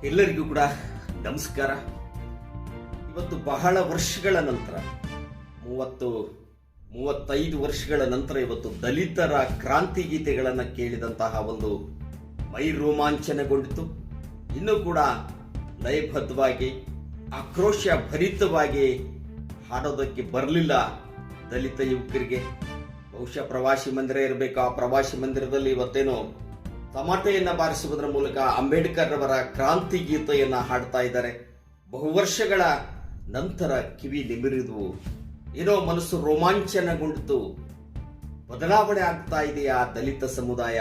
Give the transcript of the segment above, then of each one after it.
ಎಲ್ಲರಿಗೂ ಕೂಡ ನಮಸ್ಕಾರ. ಇವತ್ತು ಬಹಳ ವರ್ಷಗಳ ನಂತರ 35 ವರ್ಷಗಳ ನಂತರ ಇವತ್ತು ದಲಿತರ ಕ್ರಾಂತಿ ಗೀತೆಗಳನ್ನು ಕೇಳಿದಂತಹ ಒಂದು ಮೈ ರೋಮಾಂಚನಗೊಂಡಿತು. ಇನ್ನೂ ಕೂಡ ಲಯಬದ್ಧವಾಗಿ ಆಕ್ರೋಶ ಭರಿತವಾಗಿ ಹಾಡೋದಕ್ಕೆ ಬರಲಿಲ್ಲ ದಲಿತ ಯುವಕರಿಗೆ. ಬಹುಶಃ ಪ್ರವಾಸಿ ಮಂದಿರ ಇರಬೇಕು. ಆ ಪ್ರವಾಸಿ ಮಂದಿರದಲ್ಲಿ ಇವತ್ತೇನೋ ತಮಾಟೆಯನ್ನ ಬಾರಿಸುವುದರ ಮೂಲಕ ಅಂಬೇಡ್ಕರ್ ಅವರ ಕ್ರಾಂತಿ ಗೀತೆಯನ್ನ ಹಾಡ್ತಾ ಇದ್ದಾರೆ. ಬಹುವರ್ಷಗಳ ನಂತರ ಕಿವಿ ನಿಮಿರಿದ್ವು, ಏನೋ ಮನಸ್ಸು ರೋಮಾಂಚನಗೊಂಡಿತು. ಬದಲಾವಣೆ ಆಗ್ತಾ ಇದೆಯಾ ದಲಿತ ಸಮುದಾಯ,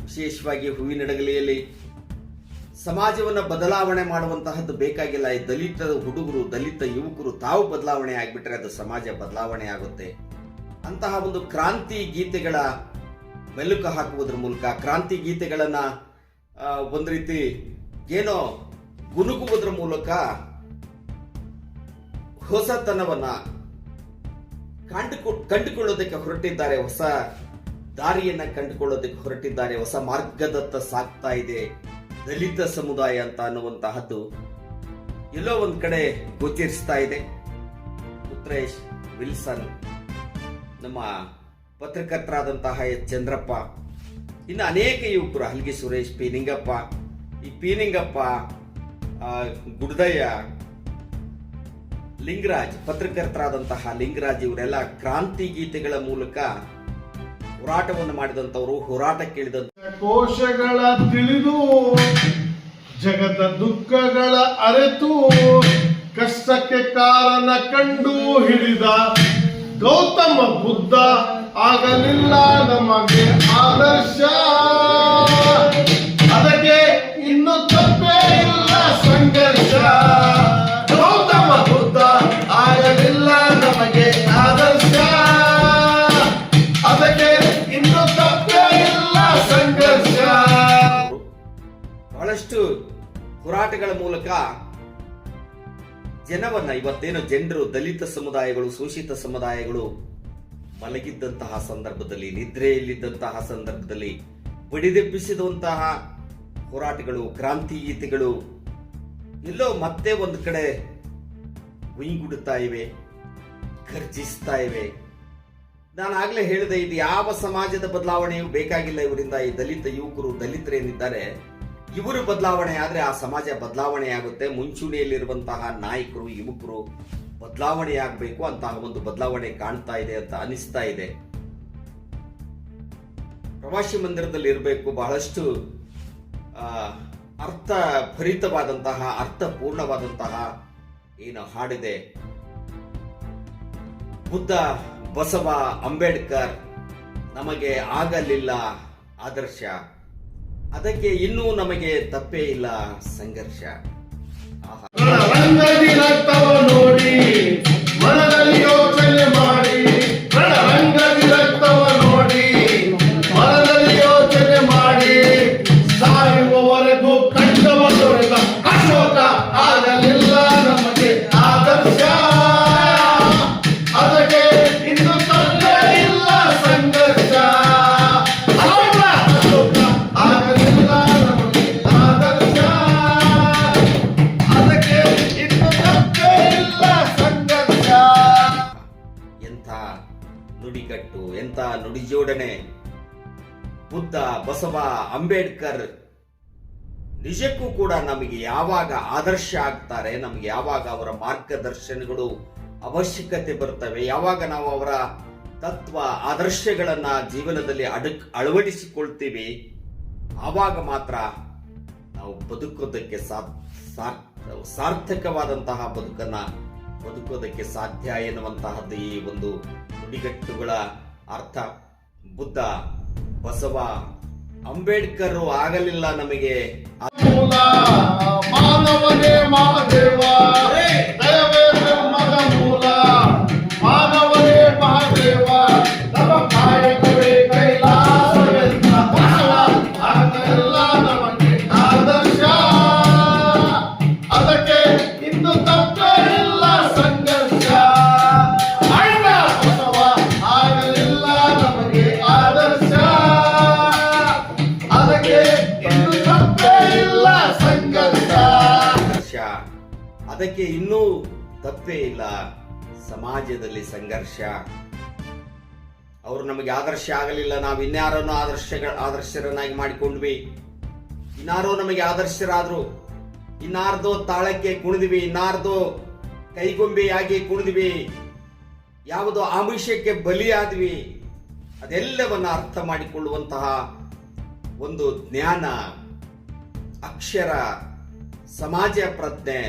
ವಿಶೇಷವಾಗಿ ಹೂವಿನಡಗಲಿಯಲ್ಲಿ ಸಮಾಜವನ್ನ ಬದಲಾವಣೆ ಮಾಡುವಂತಹದ್ದು ಬೇಕಾಗಿಲ್ಲ. ಈ ದಲಿತ ಹುಡುಗರು, ದಲಿತ ಯುವಕರು ತಾವು ಬದಲಾವಣೆ ಆಗ್ಬಿಟ್ರೆ ಅದು ಸಮಾಜ ಬದಲಾವಣೆ ಆಗುತ್ತೆ. ಅಂತಹ ಒಂದು ಕ್ರಾಂತಿ ಗೀತೆಗಳ ಮೆಲುಕು ಹಾಕುವುದರ ಮೂಲಕ, ಕ್ರಾಂತಿ ಗೀತೆಗಳನ್ನ ಒಂದು ರೀತಿ ಏನೋ ಗುನುಗುವುದರ ಮೂಲಕ ಹೊಸತನವನ್ನ ಕಂಡುಕೊಳ್ಳೋದಕ್ಕೆ ಹೊರಟಿದ್ದಾರೆ. ಹೊಸ ದಾರಿಯನ್ನ ಕಂಡುಕೊಳ್ಳೋದಕ್ಕೆ ಹೊರಟಿದ್ದಾರೆ. ಹೊಸ ಮಾರ್ಗದತ್ತ ಸಾಗ್ತಾ ಇದೆ ದಲಿತ ಸಮುದಾಯ ಅಂತ ಅನ್ನುವಂತಹದ್ದು ಎಲ್ಲೋ ಒಂದ್ ಕಡೆ ಗೋಚರಿಸ್ತಾ ಇದೆ. ಉತ್ರೇಶ್ ವಿಲ್ಸನ್, ನಮ್ಮ ಪತ್ರಕರ್ತರಾದಂತಹ ಎಚ್ ಚಂದ್ರಪ್ಪ, ಇನ್ನು ಅನೇಕ ಯುವಕರು, ಹಲ್ಗಿ ಸುರೇಶ್, ಪಿ ನಿಂಗಪ್ಪ, ಗುಡ್ದಯ್ಯ, ಲಿಂಗರಾಜ್, ಪತ್ರಕರ್ತರಾದಂತಹ ಲಿಂಗರಾಜ್, ಇವರೆಲ್ಲ ಕ್ರಾಂತಿ ಗೀತೆಗಳ ಮೂಲಕ ಹೋರಾಟವನ್ನು ಮಾಡಿದಂತವರು, ಹೋರಾಟ ಕೇಳಿದಂತ ಕೋಶಗಳ ತಿಳಿದು ಜಗದ ದುಃಖಗಳ ಅರೆತು ಕಷ್ಟಕ್ಕೆ ಕಾರಣ ಕಂಡು ಹಿಡಿದ ಗೌತಮ ಬುದ್ಧ ಆಗಲಿಲ್ಲ ನಮಗೆ ಆದರ್ಶ. ಅದಕ್ಕೆ ಇನ್ನು ತಪ್ಪೇ ಇಲ್ಲ ಸಂಘರ್ಷ. ಗೌತಮ ಬುದ್ಧ ಆಗಲಿಲ್ಲ ನಮಗೆ ಆದರ್ಶ. ಅದಕ್ಕೆ ಇನ್ನು ತಪ್ಪೇ ಇಲ್ಲ ಸಂಘರ್ಷ. ಬಹಳಷ್ಟು ಹೋರಾಟಗಳ ಮೂಲಕ ಜನವನ್ನ, ಇವತ್ತೇನು ಜನರು, ದಲಿತ ಸಮುದಾಯಗಳು, ಶೋಷಿತ ಸಮುದಾಯಗಳು ಮಲಗಿದ್ದಂತಹ ಸಂದರ್ಭದಲ್ಲಿ, ನಿದ್ರೆಯಲ್ಲಿದ್ದಂತಹ ಸಂದರ್ಭದಲ್ಲಿ ಬಡಿದೆಬ್ಬಿಸಿದಂತಹ ಹೋರಾಟಗಳು, ಕ್ರಾಂತಿ ಗೀತೆಗಳು ಎಲ್ಲೋ ಮತ್ತೆ ಒಂದು ಕಡೆ ಗುಯ್ಗುಡುತ್ತಾ ಇವೆ, ಗರ್ಜಿಸ್ತಾ ಇವೆ. ನಾನು ಆಗ್ಲೇ ಹೇಳಿದೆ, ಇದು ಯಾವ ಸಮಾಜದ ಬದಲಾವಣೆಯೂ ಬೇಕಾಗಿಲ್ಲ ಇವರಿಂದ. ಈ ದಲಿತ ಯುವಕರು, ದಲಿತರೇನಿದ್ದಾರೆ, ಇವರು ಬದಲಾವಣೆ ಆದ್ರೆ ಆ ಸಮಾಜ ಬದಲಾವಣೆ ಆಗುತ್ತೆ. ಮುಂಚೂಣಿಯಲ್ಲಿರುವಂತಹ ನಾಯಕರು, ಯುವಕರು ಬದಲಾವಣೆ ಆಗಬೇಕು, ಅಂತಹ ಒಂದು ಬದಲಾವಣೆ ಕಾಣ್ತಾ ಇದೆ ಅಂತ ಅನಿಸ್ತಾ ಇದೆ. ಪ್ರವಾಸಿ ಮಂದಿರದಲ್ಲಿ ಇರಬೇಕು. ಬಹಳಷ್ಟು ಅರ್ಥಭರಿತವಾದಂತಹ, ಅರ್ಥಪೂರ್ಣವಾದಂತಹ ಏನು ಹಾಡಿದೆ. ಬುದ್ಧ, ಬಸವ, ಅಂಬೇಡ್ಕರ್ ನಮಗೆ ಆಗಲಿಲ್ಲ ಆದರ್ಶ, ಅದಕ್ಕೆ ಇನ್ನೂ ನಮಗೆ ತಪ್ಪೇ ಇಲ್ಲ ಸಂಘರ್ಷ. ನೋಡಿ ಮನದಲ್ಲಿ ಯೋಚನೆ ಮಾಡಿ, ರಣರಂಗದಿ ರಕ್ತವ ನೋಡಿ ಮನದಲ್ಲಿ ಯೋಚನೆ ಮಾಡಿ, ಸಾಯುವವರೆಗೂ ಕಂಡವ ತೊರೆದ ಅಶೋಕ ಆಗಲಿಲ್ಲ ನಮಗೆ ಆದರ್ಶ. ಅದಕ್ಕೆ ಇನ್ನು ತಪ್ಪೇ ಇಲ್ಲ ಸಂಘರ್ಷ. ಅಶೋಕ ಆಗಲಿಲ್ಲ ನಮಗೆ ಆದರ್ಶ. ಅದಕ್ಕೆ ಇನ್ನು ತಪ್ಪೇ ಇಲ್ಲ ಸಂಘರ್ಷ. ಎಂಥ ನುಡಿಗಟ್ಟು, ಎಂಥ ನುಡಿ ಜೋಡಣೆ. ಬುದ್ಧ, ಬಸವ, ಅಂಬೇಡ್ಕರ್ ನಿಜಕ್ಕೂ ಕೂಡ ನಮಗೆ ಯಾವಾಗ ಆದರ್ಶ ಆಗ್ತಾರೆ, ನಮಗೆ ಯಾವಾಗ ಅವರ ಮಾರ್ಗದರ್ಶನಗಳು ಅವಶ್ಯಕತೆ ಬರ್ತವೆ, ಯಾವಾಗ ನಾವು ಅವರ ತತ್ವ ಆದರ್ಶಗಳನ್ನ ಜೀವನದಲ್ಲಿ ಅಳವಡಿಸಿಕೊಳ್ತೀವಿ, ಆವಾಗ ಮಾತ್ರ ನಾವು ಬದುಕೋದಕ್ಕೆ ಸಾರ್ಥಕವಾದಂತಹ ಬದುಕನ್ನ ಬದುಕೋದಕ್ಕೆ ಸಾಧ್ಯ ಎನ್ನುವಂತಹದ್ದು ಈ ಒಂದು ನುಡಿಗಟ್ಟುಗಳ ಅರ್ಥ. ಬುದ್ಧ, ಬಸವ, ಅಂಬೇಡ್ಕರ್ ಆಗಲಿಲ್ಲ ನಮಗೆ. ಮಾನವನೇ ಮಹಾದೇವ, ದಯವೇ ಬ್ರಹ್ಮದ ಮೂಲ. ಮಾನವನೇ ಮಹಾದೇವ, ನಮ್ಮ ಕಾಯಕವೇ ಕೈಲಾಸವೆಂದ ಬಸವ ಆಗಲಿಲ್ಲ ನಮಗೆ ಆದರ್ಶ. ಅದಕ್ಕೆ ಇನ್ನು ತಪ್ಪೇ ಇಲ್ಲ ಸಂಘರ್ಷ. ಅಣ್ಣ ಬಸವ ಆಗಲಿಲ್ಲ ನಮಗೆ ಆದರ್ಶ. ಅದಕ್ಕೆ ಇನ್ನು ತಪ್ಪೇ ಇಲ್ಲ ಸಂಘರ್ಷ. ಅದಕ್ಕೆ ಇನ್ನೂ ತಪ್ಪೇ ಇಲ್ಲ. ಸಮಾಜದಲ್ಲಿ ಸಂಘರ್ಷ. ಅವರು ನಮಗೆ ಆದರ್ಶ ಆಗಲಿಲ್ಲ, ನಾವು ಇನ್ಯಾರನ್ನು ಆದರ್ಶರನ್ನಾಗಿ ಮಾಡಿಕೊಂಡ್ವಿ. ಇನ್ನಾರೋ ನಮಗೆ ಆದರ್ಶರಾದ್ರು, ಇನ್ನಾರ್ದೋ ತಾಳಕ್ಕೆ ಕುಣಿದ್ವಿ, ಇನ್ನಾರ್ದೋ ಕೈಗೊಂಬೆಯಾಗಿ ಕುಣಿದ್ವಿ, ಯಾವುದೋ ಆಮಿಷಕ್ಕೆ ಬಲಿಯಾದ್ವಿ. ಅದೆಲ್ಲವನ್ನ ಅರ್ಥ ಮಾಡಿಕೊಳ್ಳುವಂತಹ ಒಂದು ಜ್ಞಾನ, ಅಕ್ಷರ, ಸಮಾಜ ಪ್ರಜ್ಞೆ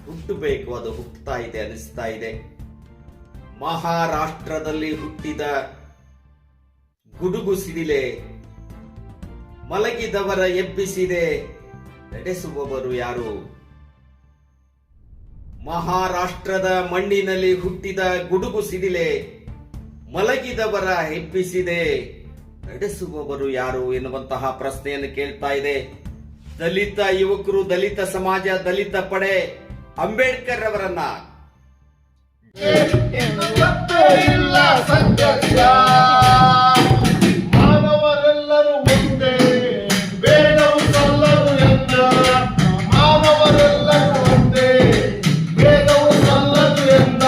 ಹುಟ್ಟಬೇಕು. ಅದು ಹುಟ್ಟುತ್ತಾ ಇದೆ, ಅನಿಸ್ತಾ ಇದೆ. ಮಹಾರಾಷ್ಟ್ರದಲ್ಲಿ ಹುಟ್ಟಿದ ಗುಡುಗು ಸಿಡಿಲೆ ಮಲಗಿದವರ ಎಬ್ಬಿಸಿದೆ, ನಡೆಸುವವರು ಯಾರು? ಮಹಾರಾಷ್ಟ್ರದ ಮಣ್ಣಿನಲ್ಲಿ ಹುಟ್ಟಿದ ಗುಡುಗು ಸಿಡಿಲೆ ಮಲಗಿದವರ ಎಬ್ಬಿಸಿದೆ, ನಡೆಸುವವರು ಯಾರು ಎನ್ನುವಂತಹ ಪ್ರಶ್ನೆಯನ್ನು ಕೇಳ್ತಾ ಇದೆ. ದಲಿತ ಯುವಕರು, ದಲಿತ ಸಮಾಜ, ದಲಿತ ಪಡೆ ಅಂಬೇಡ್ಕರ್ ಅವರನ್ನ ಇನ್ನು ತಪ್ಪೇ ಇಲ್ಲ ಸಂಘರ್ಷ. ಮಾನವರೆಲ್ಲರೂ ಒಂದೇ, ಬೇಡವು ಸಲ್ಲದು ಎಂದ. ಮಾನವರೆಲ್ಲರೂ ಒಂದೇ, ಬೇಡವು ಸಲ್ಲದು ಎಂದ.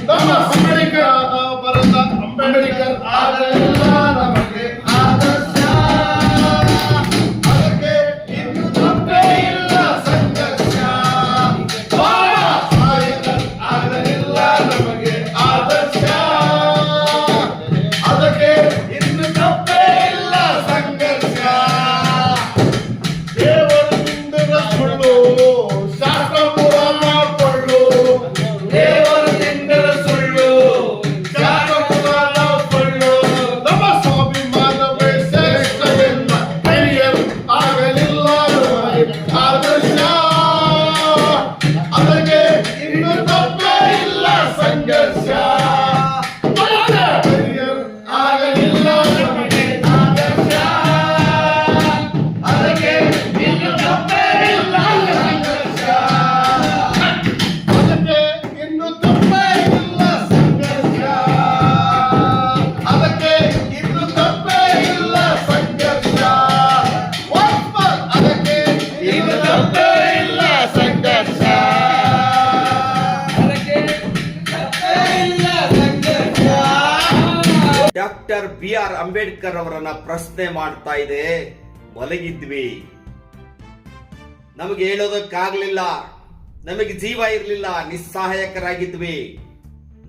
ನಮ್ಮ ಅಂಬೇಡ್ಕರ್ ಬರೆದ ಅಂಬೇಡ್ಕರ್ ಆಗಲಿಲ್ಲ ನಮಗೆ ಆದರ್ಶ. ಅದಕ್ಕೆ ಇನ್ನು ತಪ್ಪೇ ಇಲ್ಲ ಸಂಘರ್ಷ. ಆಗಲಿಲ್ಲ ನಮಗೆ ಆದರ್ಶ. ಅದಕ್ಕೆ ಇನ್ನು ತಪ್ಪೇ ಇಲ್ಲ ಸಂಘರ್ಷ. ದೇವರು ನಿಂದರ ಸುಳ್ಳು, ಶಾಸ್ತ್ರ ಪುರಾಣ ಕೊಳ್ಳು. ದೇವರು ನಿಂದರ ಸುಳ್ಳು, ಶಾಸ್ತ್ರ ಪುರಾಣ ಕೊಳ್ಳು. ನಮ್ಮ ಸ್ವಾಭಿಮಾನವೇ ಶ್ರೇಷ್ಠ ಎನ್ನುವ ಹಿರಿಯರು ಆಗಲಿಲ್ಲ ನಮಗೆ ಆದರ್ಶ. ಅದಕ್ಕೆ ಇನ್ನು ತಪ್ಪೇ ಇಲ್ಲ ಸಂಘರ್ಷ. ಹಿರಿಯರು ಆಗಲಿಲ್ಲ ನಮಗೆ ಆದರ್ಶ. ಅದಕ್ಕೆ ಇನ್ನು ತಪ್ಪೇ ಇಲ್ಲ ಸಂಘರ್ಷ. ಅದಕ್ಕೆ ಇನ್ನು ತಪ್ಪೇ ಇಲ್ಲ ಸಂಘರ್ಷ. ಅದಕ್ಕೆ ಇನ್ನು ತಪ್ಪೇ ಇಲ್ಲ ಸಂಘರ್ಷ. ಅದಕ್ಕೆ ಇನ್ನು ತಪ್ಪೇ ಇಲ್ಲ ಸಂಘರ್ಷ. ಡಾಕ್ಟರ್ BR ಅಂಬೇಡ್ಕರ್ ಅವರನ್ನ ಪ್ರಶ್ನೆ ಮಾಡ್ತಾ ಇದೆ. ಮಲಗಿದ್ವಿ, ನಮಗೆ ಹೇಳೋದಕ್ಕಾಗ್ಲಿಲ್ಲ, ನಮಗೆ ಜೀವ ಇರಲಿಲ್ಲ, ನಿಸ್ಸಹಾಯಕರಾಗಿದ್ವಿ.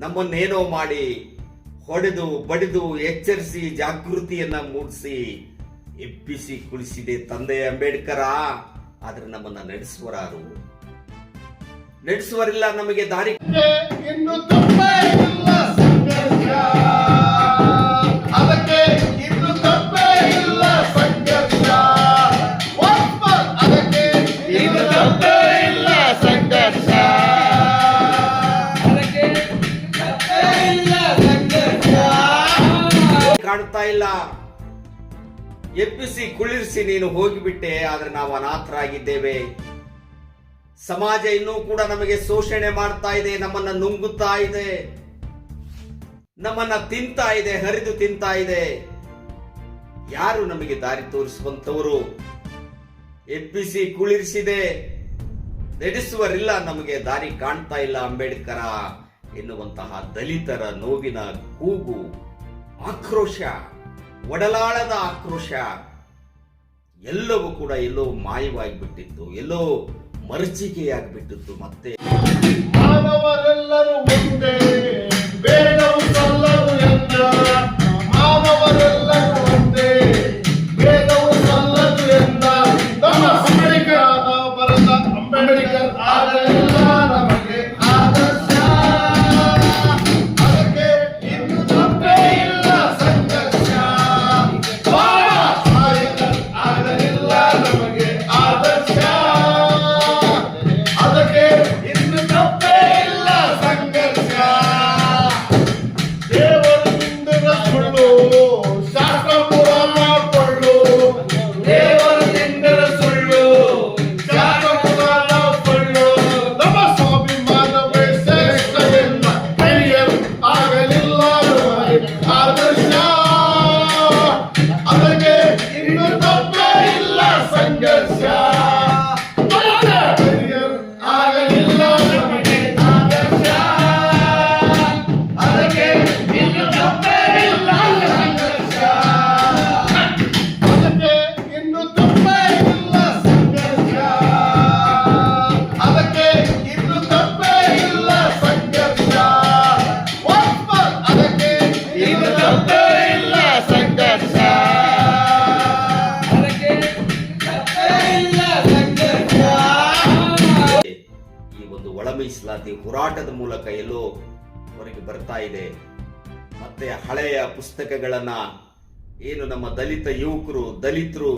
ನಮ್ಮನ್ನೇನೋ ಮಾಡಿ ಹೊಡೆದು ಬಡಿದು ಎಚ್ಚರಿಸಿ ಜಾಗೃತಿಯನ್ನ ಮೂಡಿಸಿ ಎಬ್ಬಿಸಿ ಕುಳಿಸಿದೆ ತಂದೆ ಅಂಬೇಡ್ಕರ. ಆದ್ರೆ ನಮ್ಮನ್ನ ನಡೆಸುವರಿಲ್ಲ, ನಮಗೆ ದಾರಿ. ಇನ್ನು ತಪ್ಪೇ ಇಲ್ಲ ಸಂಘರ್ಷ. ಅದಕ್ಕೆ ಇನ್ನು ತಪ್ಪೇ ಇಲ್ಲ ಸಂಘರ್ಷ. ಅದಕ್ಕೆ ಇನ್ನು ತಪ್ಪೇ ಇಲ್ಲ ಸಂಘರ್ಷ. ಅದಕ್ಕೆ ತಪ್ಪೇ ಇಲ್ಲ ಸಂಘರ್ಷ. ಕಾಣ್ತಾ ಇಲ್ಲ, ಎಬ್ಬಿಸಿ ಕುಳಿರಿಸಿ ನೀನು ಹೋಗಿಬಿಟ್ಟೆ. ಆದ್ರೆ ನಾವು ಅನಾಥರಾಗಿದ್ದೇವೆ. ಸಮಾಜ ಇನ್ನೂ ಕೂಡ ನಮಗೆ ಶೋಷಣೆ ಮಾಡ್ತಾ ಇದೆ, ನಮ್ಮನ್ನ ನುಂಗುತ್ತಾ ಇದೆ, ನಮ್ಮನ್ನ ತಿಂತಾ ಇದೆ, ಹರಿದು ತಿಂತಾ ಇದೆ. ಯಾರು ನಮಗೆ ದಾರಿ ತೋರಿಸುವಂತವರು? ಎಬ್ಬಿಸಿ ಕುಳಿರಿಸಿದೆ, ನಡೆಸುವರಿಲ್ಲ, ನಮಗೆ ದಾರಿ ಕಾಣ್ತಾ ಇಲ್ಲ ಅಂಬೇಡ್ಕರ ಎನ್ನುವಂತಹ ದಲಿತರ ನೋವಿನ ಕೂಗು, ಆಕ್ರೋಶ, ಒಡಲಾಳದ ಆಕ್ರೋಶ ಎಲ್ಲವೂ ಕೂಡ ಎಲ್ಲೋ ಮಾಯವಾಗಿಬಿಟ್ಟಿತ್ತು, ಎಲ್ಲೋ ಮರಚಿಕೆಯಾಗ್ಬಿಟ್ಟಿತ್ತು. ಮತ್ತೆ ಮಾನವರೆಲ್ಲರೂ ಒಂದೇ, ಬೇಡವು ಸಲ್ಲದು ಎಂದ. ಮಾನವರೆಲ್ಲರೂ ಒಂದೇ, ಬೇಡವು ಸಲ್ಲದು ಎಂದ. ನಮ್ಮ ಅಂಬೇಡ್ಕರ್ ಬರೆದ ಅಂಬೇಡ್ಕರ್ ಆಗಲಿಲ್ಲ ನಮಗೆ ಆದರ್ಶ. ಅದಕ್ಕೆ ಇನ್ನು ತಪ್ಪೇ ಇಲ್ಲ ಸಂಘರ್ಷ. ಆಗಲಿಲ್ಲ ನಮಗೆ ಆದರ್ಶ. ಅದಕ್ಕೆ ಇನ್ನು ತಪ್ಪೇ ಇಲ್ಲ ಸಂಘರ್ಷ. ಮೀಸಲಾತಿ ಹೋರಾಟದ ಮೂಲಕ ಎಲ್ಲೋ ಹೊರಗೆ ಬರ್ತಾ ಇದೆ. ಮತ್ತೆ ಹಳೆಯ ಪುಸ್ತಕಗಳನ್ನ ಏನು ನಮ್ಮ ದಲಿತ ಯುವಕರು ದಲಿತರು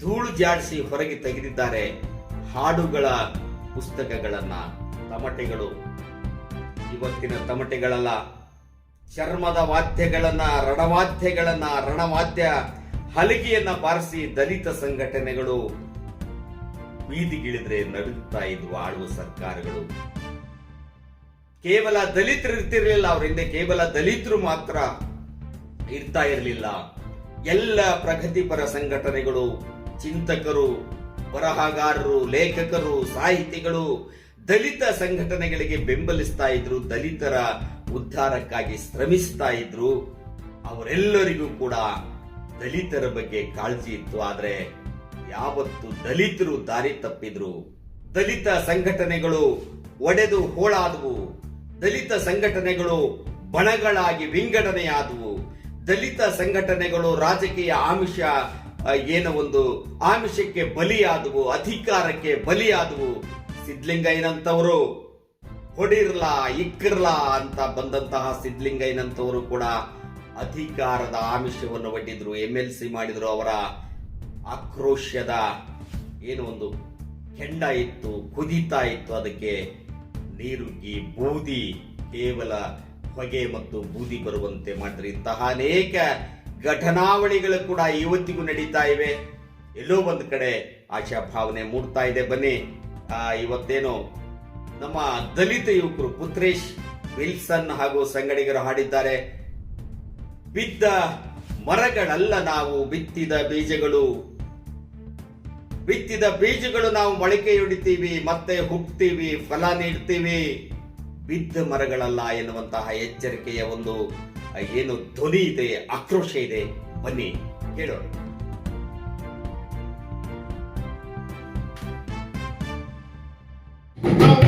ಧೂಳು ಜಾಡಿಸಿ ಹೊರಗೆ ತೆಗೆದಿದ್ದಾರೆ. ಹಾಡುಗಳ ಪುಸ್ತಕಗಳನ್ನ, ತಮಟೆಗಳು ಇವತ್ತಿನ ತಮಟೆಗಳಲ್ಲ, ಚರ್ಮದ ವಾದ್ಯಗಳನ್ನ, ರಣವಾದ್ಯ ಹಲಿಗೆಯನ್ನ ಬಾರಿಸಿ ದಲಿತ ಸಂಘಟನೆಗಳು ಬೀದಿಗಿಳಿದ್ರೆ ನಡುಗುತ್ತಾ ಇದ್ವು ಆಳುವ ಸರ್ಕಾರಗಳು. ಕೇವಲ ದಲಿತರು ಇರ್ತಿರ್ಲಿಲ್ಲ, ಅವ್ರ ಹಿಂದೆ ಕೇವಲ ದಲಿತರು ಮಾತ್ರ ಇರ್ತಾ ಇರಲಿಲ್ಲ. ಎಲ್ಲ ಪ್ರಗತಿಪರ ಸಂಘಟನೆಗಳು, ಚಿಂತಕರು, ಬರಹಗಾರರು, ಲೇಖಕರು, ಸಾಹಿತಿಗಳು ದಲಿತ ಸಂಘಟನೆಗಳಿಗೆ ಬೆಂಬಲಿಸ್ತಾ ಇದ್ರು, ದಲಿತರ ಉದ್ಧಾರಕ್ಕಾಗಿ ಶ್ರಮಿಸ್ತಾ ಇದ್ರು. ಅವರೆಲ್ಲರಿಗೂ ಕೂಡ ದಲಿತರ ಬಗ್ಗೆ ಕಾಳಜಿ ಇತ್ತು. ಆದ್ರೆ ಯಾವತ್ತು ದಲಿತರು ದಾರಿ ತಪ್ಪಿದ್ರು, ದಲಿತ ಸಂಘಟನೆಗಳು ಒಡೆದು ಹೋಳಾದವು, ದಲಿತ ಸಂಘಟನೆಗಳು ಬಣಗಳಾಗಿ ವಿಂಗಡಣೆಯಾದವು, ದಲಿತ ಸಂಘಟನೆಗಳು ರಾಜಕೀಯ ಆಮಿಷಕ್ಕೆ ಬಲಿಯಾದವು, ಅಧಿಕಾರಕ್ಕೆ ಬಲಿಯಾದವು. ಸಿದ್ಲಿಂಗಯ್ಯನಂತವರು ಹೊಡಿರ್ಲಾ ಇಕ್ಕಿರ್ಲಾ ಅಂತ ಬಂದಂತಹ ಸಿದ್ಲಿಂಗಯ್ಯನಂತವರು ಕೂಡ ಅಧಿಕಾರದ ಆಮಿಷವನ್ನು ಒಡ್ಡಿದ್ರು, MLC ಮಾಡಿದ್ರು. ಅವರ ಆಕ್ರೋಶದ ಒಂದು ಕೆಂಡ ಇತ್ತು, ಕುದೀತಾ ಇತ್ತು. ಅದಕ್ಕೆ ನೀರುಗ್ಗಿ ಬೂದಿ, ಕೇವಲ ಹೊಗೆ ಮತ್ತು ಬೂದಿ ಬರುವಂತೆ ಮಾಡಿದ್ರು. ಇಂತಹ ಅನೇಕ ಘಟನಾವಳಿಗಳು ಕೂಡ ಇವತ್ತಿಗೂ ನಡೀತಾ ಇವೆ. ಎಲ್ಲೋ ಒಂದು ಕಡೆ ಆಶಾ ಭಾವನೆ ಮೂಡ್ತಾ ಇದೆ. ಬನ್ನಿ, ಇವತ್ತೇನು ನಮ್ಮ ದಲಿತ ಯುವಕರು ಪುತ್ರೇಶ್ ವಿಲ್ಸನ್ ಹಾಗೂ ಸಂಗಡಿಗರು ಹಾಡಿದ್ದಾರೆ. ಬಿದ್ದ ಮರಗಳಲ್ಲ ನಾವು, ಬಿತ್ತಿದ ಬೀಜಗಳು ನಾವು ಮೊಳಕೆಯೊಡಿತೀವಿ, ಮತ್ತೆ ಹುಟ್ಟುತ್ತೀವಿ, ಫಲ ನೀಡ್ತೀವಿ. ಬಿದ್ದ ಮರಗಳಲ್ಲ ಎನ್ನುವಂತಹ ಎಚ್ಚರಿಕೆಯ ಒಂದು ಧ್ವನಿ ಇದೆ, ಆಕ್ರೋಶ ಇದೆ. ಬನ್ನಿ ಕೇಳೋಣ. ನಾವು